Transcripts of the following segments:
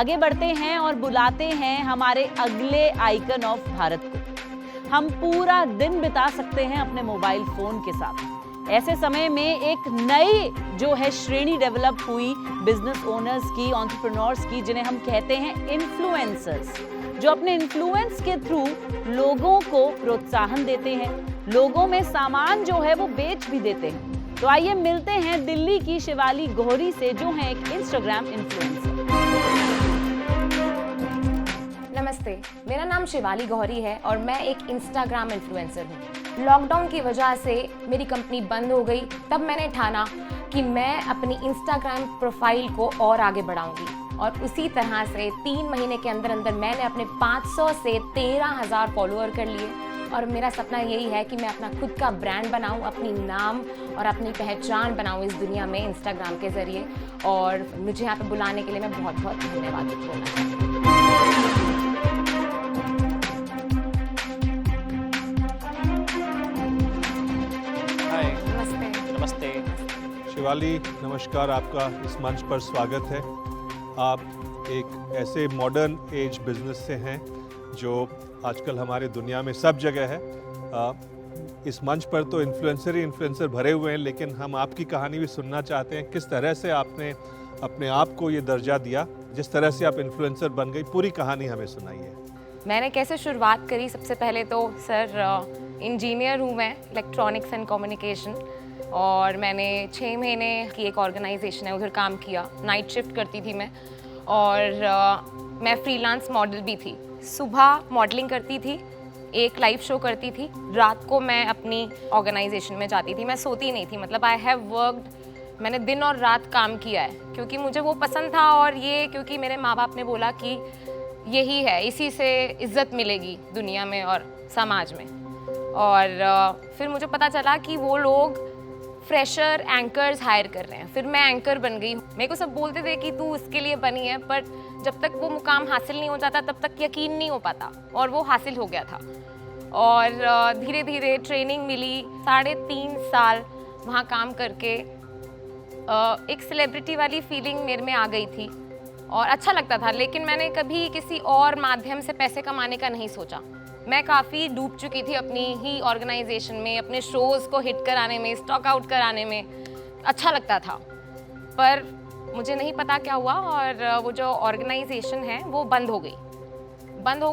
आगे बढ़ते हैं और बुलाते हैं हमारे अगले आइकन ऑफ भारत को। हम पूरा दिन बिता सकते हैं अपने मोबाइल फोन के साथ। ऐसे समय में एक नई जो है श्रेणी डेवलप हुई बिजनेस ओनर्स की, एंटरप्रेन्योर्स की, जिन्हें हम कहते हैं इन्फ्लुएंसर्स, जो अपने इन्फ्लुएंस के थ्रू लोगों को प्रोत्साहन देते हैं, लोगों में सामान जो है वो बेच भी देते हैं। तो आइए मिलते हैं दिल्ली की शिवाली गोहरी से, जो है एक इंस्टाग्राम इन्फ्लुएंसर। नमस्ते, मेरा नाम शिवाली गौहरी है और मैं एक इंस्टाग्राम इन्फ्लुएंसर हूँ। लॉकडाउन की वजह से मेरी कंपनी बंद हो गई, तब मैंने ठाना कि मैं अपनी इंस्टाग्राम प्रोफाइल को और आगे बढ़ाऊंगी और उसी तरह से 3 महीने के अंदर अंदर मैंने अपने 500 से 13,000 फॉलोअर कर लिए। और मेरा सपना यही है कि मैं अपना खुद का ब्रांड बनाऊं, अपनी नाम और अपनी पहचान बनाऊं इस दुनिया में इंस्टाग्राम के ज़रिए। और मुझे यहाँ पे बुलाने के लिए मैं बहुत बहुत धन्यवाद बोलना चाहती हूँ। नमस्ते। शिवाली नमस्कार, आपका इस मंच पर स्वागत है। आप एक ऐसे मॉडर्न एज बिजनेस से हैं जो आजकल हमारे दुनिया में सब जगह है। इस मंच पर तो इन्फ्लुएंसर ही इन्फ्लुएंसर भरे हुए हैं, लेकिन हम आपकी कहानी भी सुनना चाहते हैं। किस तरह से आपने अपने आप को ये दर्जा दिया, जिस तरह से आप इन्फ्लुएंसर बन गई, पूरी कहानी हमें सुनाइए। मैंने कैसे शुरुआत करी, सबसे पहले तो सर इंजीनियर हूँ मैं, इलेक्ट्रॉनिक्स एंड कम्युनिकेशन, और मैंने 6 महीने की एक ऑर्गेनाइजेशन है उधर काम किया। नाइट शिफ्ट करती थी मैं, और मैं फ्रीलांस मॉडल भी थी। सुबह मॉडलिंग करती थी, एक लाइव शो करती थी, रात को मैं अपनी ऑर्गेनाइजेशन में जाती थी। मैं सोती नहीं थी, मतलब आई हैव वर्कड, मैंने दिन और रात काम किया है क्योंकि मुझे वो पसंद था। और ये क्योंकि मेरे माँ बाप ने बोला कि यही है, इसी से इज्जत मिलेगी दुनिया में और समाज में। और फिर मुझे पता चला कि वो लोग फ्रेशर एंकर्स हायर कर रहे हैं। फिर मैं एंकर बन गई। मेरे को सब बोलते थे कि तू इसके लिए बनी है, पर जब तक वो मुकाम हासिल नहीं हो जाता तब तक यकीन नहीं हो पाता, और वो हासिल हो गया था। और धीरे धीरे ट्रेनिंग मिली, 3.5 साल वहाँ काम करके एक सेलिब्रिटी वाली फीलिंग मेरे में आ गई थी और अच्छा लगता था। लेकिन मैंने कभी किसी और माध्यम से पैसे कमाने का नहीं सोचा। मैं काफ़ी डूब चुकी थी अपनी ही ऑर्गेनाइजेशन में, अपने शोज़ को हिट कराने में, स्टॉक आउट कराने में। अच्छा लगता था, पर मुझे नहीं पता क्या हुआ और वो जो ऑर्गेनाइजेशन है वो बंद हो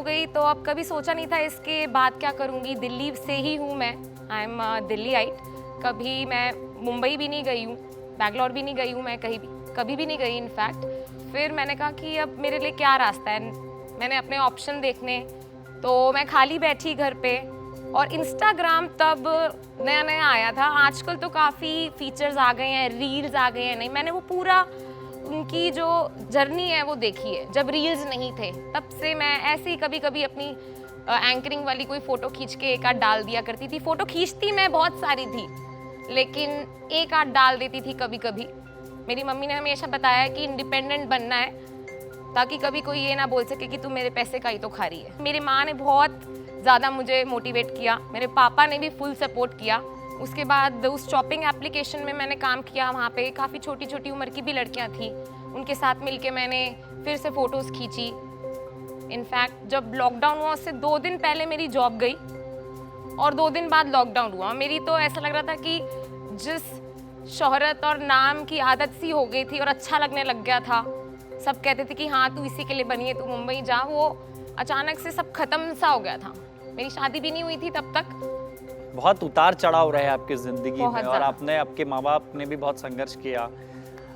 गई। तो अब कभी सोचा नहीं था इसके बाद क्या करूँगी। दिल्ली से ही हूँ मैं, आई एम दिल्लीआइट। कभी मैं मुंबई भी नहीं गई हूँ, बैंगलोर भी नहीं गई हूँ, मैं कभी भी नहीं गई इनफैक्ट। फिर मैंने कहा कि अब मेरे लिए क्या रास्ता है। मैंने अपने ऑप्शन देखने, तो मैं खाली बैठी घर पे, और इंस्टाग्राम तब नया नया आया था। आजकल तो काफ़ी फीचर्स आ गए हैं, रील्स आ गए हैं। नहीं, मैंने वो पूरा उनकी जो जर्नी है वो देखी है। जब रील्स नहीं थे तब से मैं ऐसे ही कभी कभी अपनी एंकरिंग वाली कोई फ़ोटो खींच के एक आध डाल दिया करती थी। फ़ोटो खींचती मैं बहुत सारी थी, लेकिन एक आध डाल देती थी कभी कभी। मेरी मम्मी ने हमेशा बताया कि इंडिपेंडेंट बनना है, ताकि कभी कोई ये ना बोल सके कि तू मेरे पैसे का ही तो खा रही है। मेरी माँ ने बहुत ज़्यादा मुझे मोटिवेट किया, मेरे पापा ने भी फुल सपोर्ट किया। उसके बाद उस शॉपिंग एप्लीकेशन में मैंने काम किया। वहाँ पे काफ़ी छोटी छोटी उम्र की भी लड़कियाँ थी, उनके साथ मिलके मैंने फिर से फ़ोटोज़ खींची। इनफैक्ट जब लॉकडाउन हुआ उससे 2 दिन पहले मेरी जॉब गई और 2 दिन बाद लॉकडाउन हुआ। मेरी तो ऐसा लग रहा था कि जिस शोहरत और नाम की आदत सी हो गई थी और अच्छा लगने लग गया था। सब कहते थे कि हाँ तू इसी के लिए बनी है, तू मुंबई जा। वो अचानक से सब खत्म सा हो गया था। मेरी शादी भी नहीं हुई थी तब तक। बहुत उतार चढ़ाव रहे आपकी जिंदगी में, और आपने, आपके माँ बाप ने भी बहुत संघर्ष किया।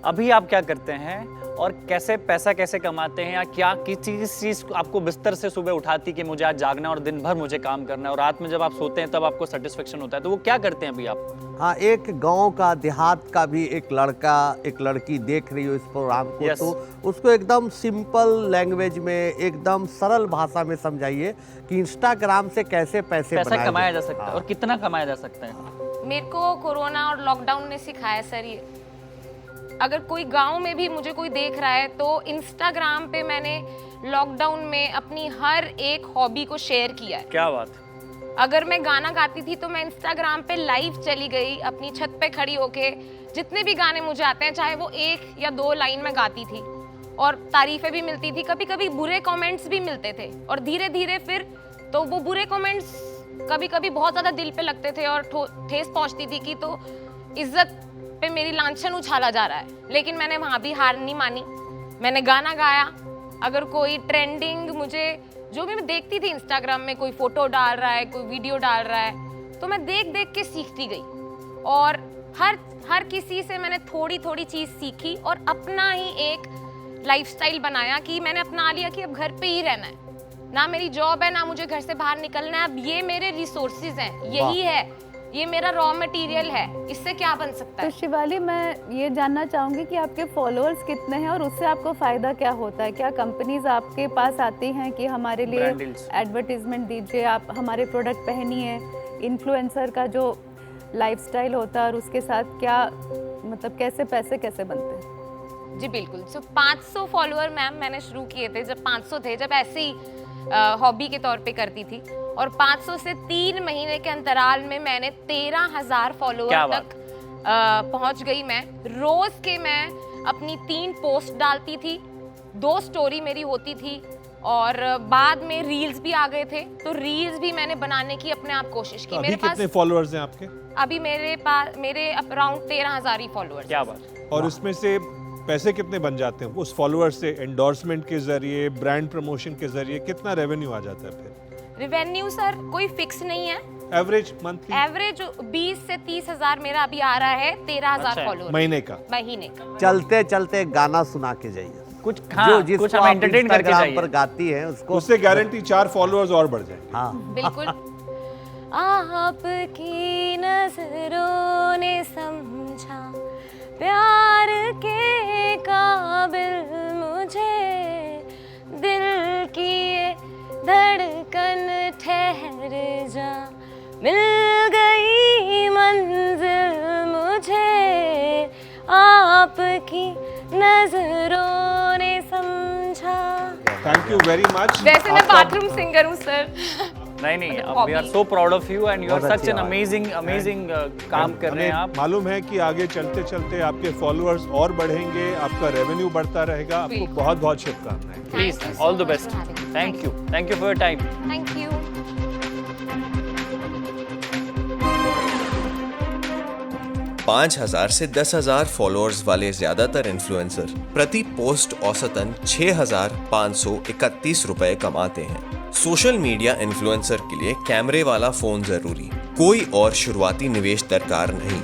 अभी आप क्या करते हैं और कैसे पैसा कैसे कमाते हैं, या क्या किस चीज़ आपको बिस्तर से सुबह उठाती कि मुझे आज जागना और दिन भर मुझे काम करना है, और रात में जब आप सोते हैं तब आपको सेटिस्फेक्शन होता है, तो वो क्या करते हैं अभी आप? हाँ, एक गांव का, देहात का भी एक लड़का एक लड़की देख रही हो इस प्रोग्राम को, yes. तो उसको एकदम सिंपल लैंग्वेज में, एकदम सरल भाषा में समझाइए कि इंस्टाग्राम से कैसे पैसा कमाया जा सकता है और कितना कमाया जा सकता है। मेरे को कोरोना और लॉकडाउन ने सिखाया सर ये। अगर कोई गांव में भी मुझे कोई देख रहा है तो इंस्टाग्राम पे मैंने लॉकडाउन में अपनी हर एक हॉबी को शेयर किया है। क्या बात। अगर मैं गाना गाती थी तो मैं इंस्टाग्राम पे लाइव चली गई, अपनी छत पे खड़ी होके जितने भी गाने मुझे आते हैं, चाहे वो 1 या 2 लाइन में गाती थी, और तारीफ़ें भी मिलती थी, कभी कभी बुरे कमेंट्स भी मिलते थे, और धीरे धीरे फिर तो वो बुरे कमेंट्स कभी कभी बहुत ज़्यादा दिल पे लगते थे और ठेस पहुंचती थी कि तो इज्जत पे मेरी लांछन उछाला जा रहा है। लेकिन मैंने वहाँ भी हार नहीं मानी, मैंने गाना गाया। अगर कोई ट्रेंडिंग, मुझे जो भी मैं देखती थी इंस्टाग्राम में, कोई फोटो डाल रहा है, कोई वीडियो डाल रहा है, तो मैं देख देख के सीखती गई, और हर किसी से मैंने थोड़ी थोड़ी चीज़ सीखी और अपना ही एक लाइफस्टाइल बनाया कि मैंने अपना लिया कि अब घर पे ही रहना है, ना मेरी जॉब है, ना मुझे घर से बाहर निकलना है। अब ये मेरे रिसोर्सेज हैं, यही है, ये मेरा रॉ मटेरियल है, इससे क्या बन सकता है। तो शिवाली, मैं ये जानना चाहूँगी कि आपके फॉलोअर्स कितने हैं और उससे आपको फ़ायदा क्या होता है? क्या कंपनीज आपके पास आती हैं कि हमारे लिए एडवर्टीजमेंट दीजिए, आप हमारे प्रोडक्ट पहनिए? इन्फ्लुएंसर का जो लाइफस्टाइल होता है और उसके साथ क्या, मतलब कैसे पैसे कैसे बनते हैं? जी बिल्कुल। 500 फॉलोअर मैम मैंने शुरू किए थे जब 500 थे, जब ऐसे ही हॉबी के तौर पे करती थी, और 500 से 3 महीने के अंतराल में मैंने 13,000 फॉलोअर तक पहुंच गई। मैं रोज के मैं अपनी 3 पोस्ट डालती थी, 2 स्टोरी मेरी होती थी, और बाद में रील्स भी आ गए थे, तो रील्स भी मैंने बनाने की अपने आप कोशिश की। अभी मेरे कितने पास फॉलोअर्स हैं आपके? अभी मेरे अराउंड 13,000 ही फॉलोअर्स। क्या बात। और इसमें से पैसे कितने बन जाते हैं उस फॉलोअर्स से? एंडोर्समेंट के जरिए, ब्रांड प्रमोशन के जरिए कितना रेवेन्यू आ जाता है फिर? रेवेन्यू सर कोई फिक्स नहीं है, एवरेज मंथली? एवरेज 20 से 30,000 मेरा अभी आ रहा है, 13,000 फॉलोअर महीने का। चलते चलते गाना सुना के जाइए, कुछ जो जिसको कुछ हम आप एंटरटेन करके इंस्टाग्राम जाइए। पर गाती हैं उसको, उससे गारंटी 4 फॉलोअर्स और बढ़ जाएंगे। हाँ बिल्कुल। आपकी नजरों ने समझा प्यार के काबिल मुझे, दिल की ये धड़कन ठहर जा, मिल गई मंजिल मुझे, आपकी नजरों ने समझा। Thank you very much. वैसे मैं बाथरूम सिंगर हूँ सर। नहीं, मतलब we are so proud of you and you are such an amazing काम कर रहे हैं आप। मालूम है कि आगे चलते चलते आपके फॉलोअर्स और बढ़ेंगे, आपका रेवेन्यू बढ़ता रहेगा। आपको बहुत बहुत शुभकामनाएं। Please, all the best. Thank you for your time. Thank you. 5,000 से 10,000 फॉलोअर्स वाले ज्यादातर इन्फ्लुएंसर प्रति पोस्ट औसतन 6,531 रुपए कमाते हैं। सोशल मीडिया इन्फ्लुएंसर के लिए कैमरे वाला फोन जरूरी, कोई और शुरुआती निवेश दरकार नहीं।